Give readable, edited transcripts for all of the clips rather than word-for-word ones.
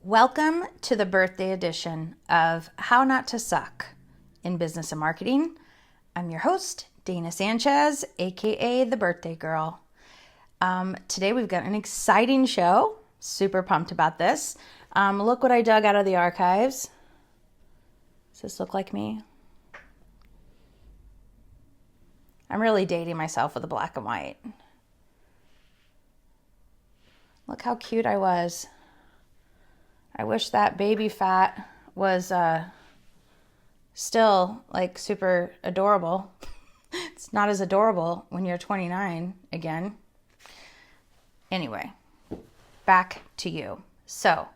Welcome to the birthday edition of How Not to Suck in Business and Marketing. I'm your host, Dana Sanchez, aka the Birthday Girl. Today we've got an exciting show. Super pumped about this. Look what I dug out of the archives. Does this look like me? I'm really dating myself with the black and white. Look how cute I was. I wish that baby fat was still like super adorable. It's not as adorable when you're 29 again. Anyway, back to you. So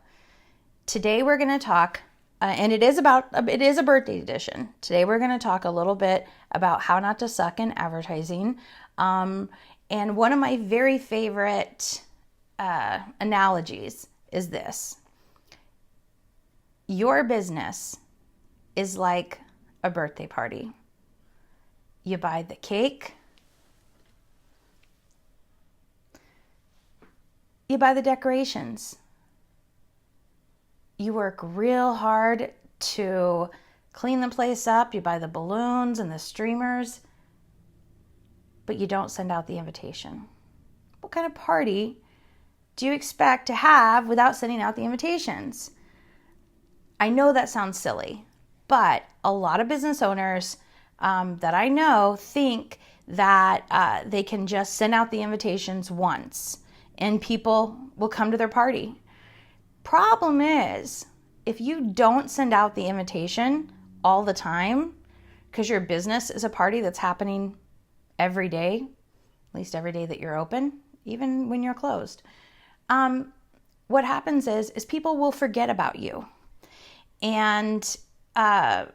today we're going to talk, and it is a birthday edition. Today we're going to talk a little bit about how not to suck in advertising. And one of my very favorite analogies is this. Your business is like a birthday party. You buy the cake, you buy the decorations, you work real hard to clean the place up, you buy the balloons and the streamers, but you don't send out the invitation. What kind of party do you expect to have without sending out the invitations? I know that sounds silly, but a lot of business owners that I know think that they can just send out the invitations once and people will come to their party. Problem is, if you don't send out the invitation all the time, because your business is a party that's happening every day, at least every day that you're open, even when you're closed, what happens is people will forget about you. And I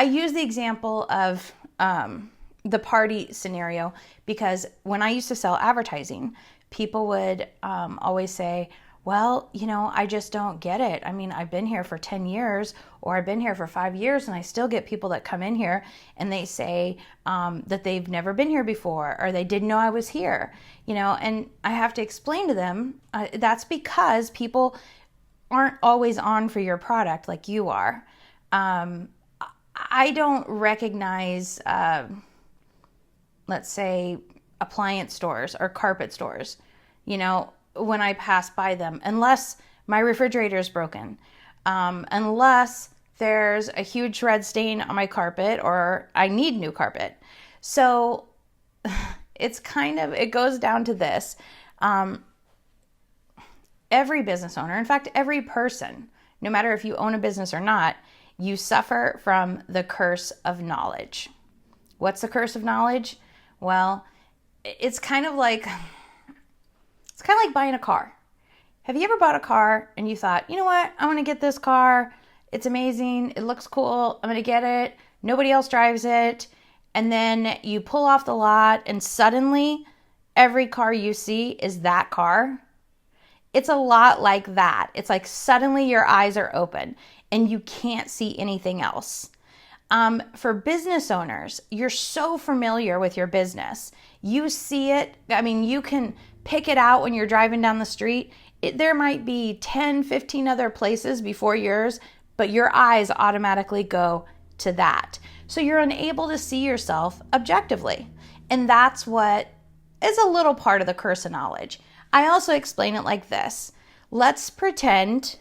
use the example of the party scenario because when I used to sell advertising, people would always say, well, I just don't get it. I mean, I've been here for 10 years or I've been here for 5 years and I still get people that come in here and they say that they've never been here before or they didn't know I was here, and I have to explain to them that's because people aren't always on for your product like you are. I don't recognize, let's say, appliance stores or carpet stores, when I pass by them, unless my refrigerator is broken, unless there's a huge red stain on my carpet or I need new carpet. So it goes down to this. Every business owner, in fact, every person, no matter if you own a business or not, you suffer from the curse of knowledge. What's the curse of knowledge? Well, it's kind of like buying a car. Have you ever bought a car and you thought, you know what? I want to get this car. It's amazing. It looks cool. I'm going to get it. Nobody else drives it. And then you pull off the lot and suddenly every car you see is that car. It's a lot like that. It's like suddenly your eyes are open and you can't see anything else. For business owners, you're so familiar with your business. You see it. I mean, you can pick it out when you're driving down the street. There might be 10, 15 other places before yours, but your eyes automatically go to that. So you're unable to see yourself objectively. And that's what is a little part of the curse of knowledge. I also explain it like this. Let's pretend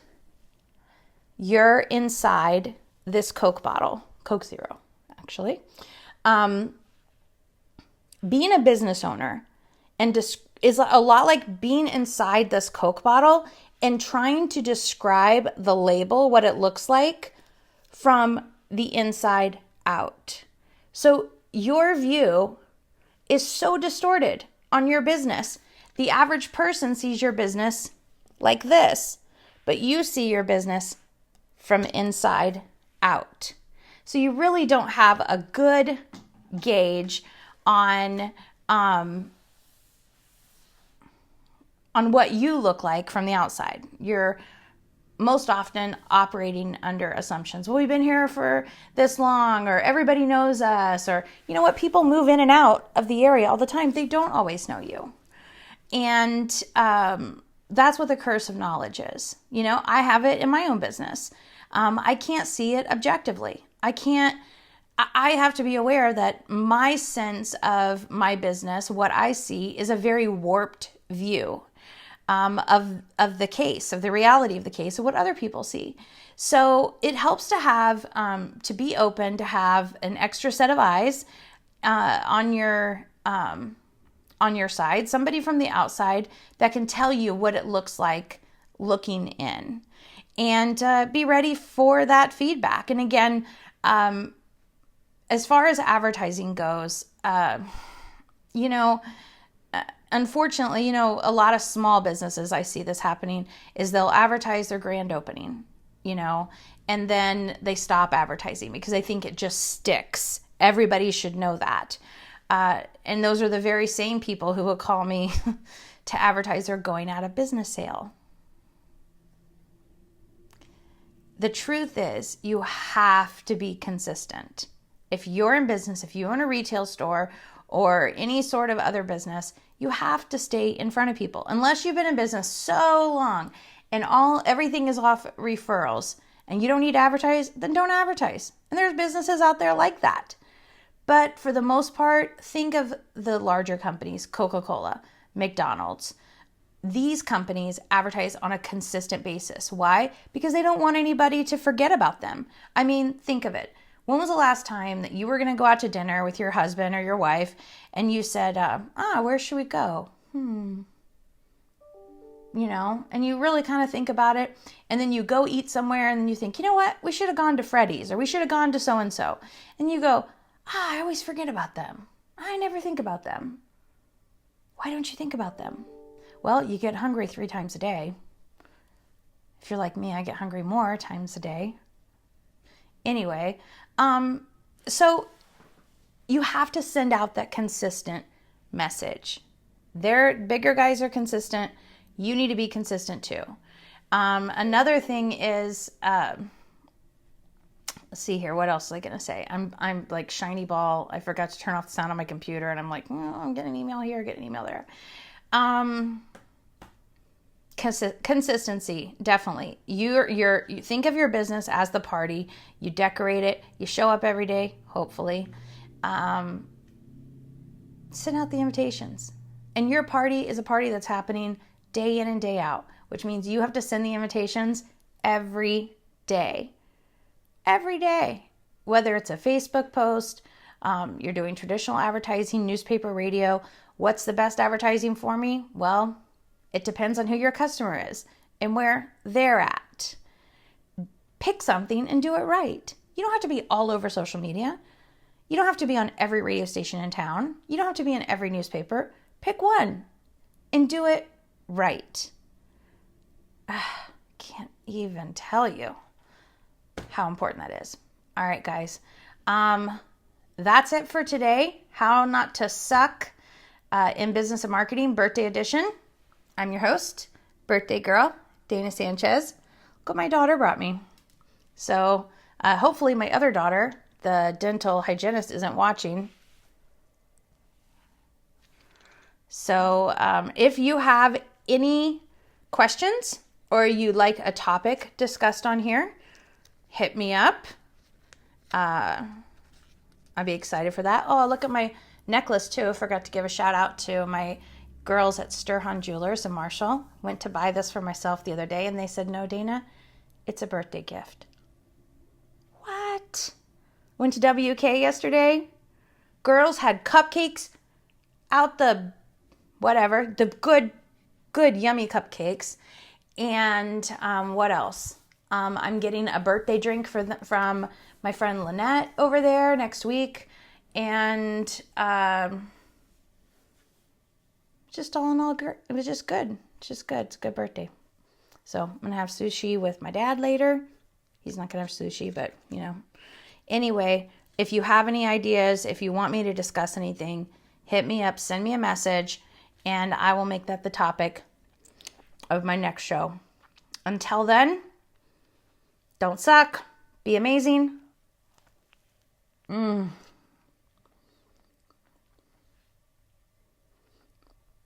you're inside this Coke bottle, Coke Zero, actually. Being a business owner is a lot like being inside this Coke bottle and trying to describe the label, what it looks like from the inside out. So your view is so distorted on your business. The average person sees your business like this, but you see your business from inside out. So you really don't have a good gauge on what you look like from the outside. You're most often operating under assumptions. Well, we've been here for this long, or everybody knows us, or people move in and out of the area all the time. They don't always know you. And that's what the curse of knowledge is. I have it in my own business. I can't see it objectively. I have to be aware that my sense of my business, what I see, is a very warped view of the case, of the reality of the case, of what other people see. So it helps to have, to be open, to have an extra set of eyes on your side, somebody from the outside that can tell you what it looks like looking in, and be ready for that feedback. And again, as far as advertising goes, unfortunately, a lot of small businesses, I see this happening, is they'll advertise their grand opening, and then they stop advertising because they think it just sticks. Everybody should know that. And those are the very same people who will call me to advertise their going out of business sale. The truth is, you have to be consistent. If you're in business, if you own a retail store or any sort of other business, you have to stay in front of people. Unless you've been in business so long and everything is off referrals and you don't need to advertise, then don't advertise. And there's businesses out there like that. But for the most part, think of the larger companies, Coca-Cola, McDonald's. These companies advertise on a consistent basis. Why? Because they don't want anybody to forget about them. I mean, think of it. When was the last time that you were going to go out to dinner with your husband or your wife and you said, where should we go? And you really kind of think about it, and then you go eat somewhere and then you think, you know what? We should have gone to Freddy's, or we should have gone to so-and-so. And you go, I always forget about them. I never think about them. Why don't you think about them? Well, you get hungry 3 times a day. If you're like me, I get hungry more times a day. Anyway, so you have to send out that consistent message. Their bigger guys are consistent. You need to be consistent too. Another thing is, let's see here. What else was I going to say? I'm like shiny ball. I forgot to turn off the sound on my computer, and I'm like, I'm getting an email here, getting an email there. Consistency, definitely. You think of your business as the party. You decorate it. You show up every day, hopefully. Send out the invitations. And your party is a party that's happening day in and day out, which means you have to send the invitations every day. Every day. Whether it's a Facebook post, you're doing traditional advertising, newspaper, radio. What's the best advertising for me? Well, it depends on who your customer is and where they're at. Pick something and do it right. You don't have to be all over social media. You don't have to be on every radio station in town. You don't have to be in every newspaper. Pick one and do it right. Can't even tell you how important that is. All right, guys. That's it for today. How not to suck in business and marketing, birthday edition. I'm your host, birthday girl, Dana Sanchez. Look what my daughter brought me. So hopefully my other daughter, the dental hygienist, isn't watching. So if you have any questions or you'd like a topic discussed on here, hit me up. I'd be excited for that. Oh, look at my necklace too. I forgot to give a shout out to my girls at Sturhan Jewelers in Marshall. Went to buy this for myself the other day and they said, no, Dana, it's a birthday gift. What? Went to WK yesterday. Girls had cupcakes out the good yummy cupcakes. And what else? I'm getting a birthday drink from my friend Lynette over there next week. And just all in all, it was just good. It's just good. It's a good birthday. So I'm going to have sushi with my dad later. He's not going to have sushi, but Anyway, if you have any ideas, if you want me to discuss anything, hit me up, send me a message, and I will make that the topic of my next show. Until then, don't suck. Be amazing.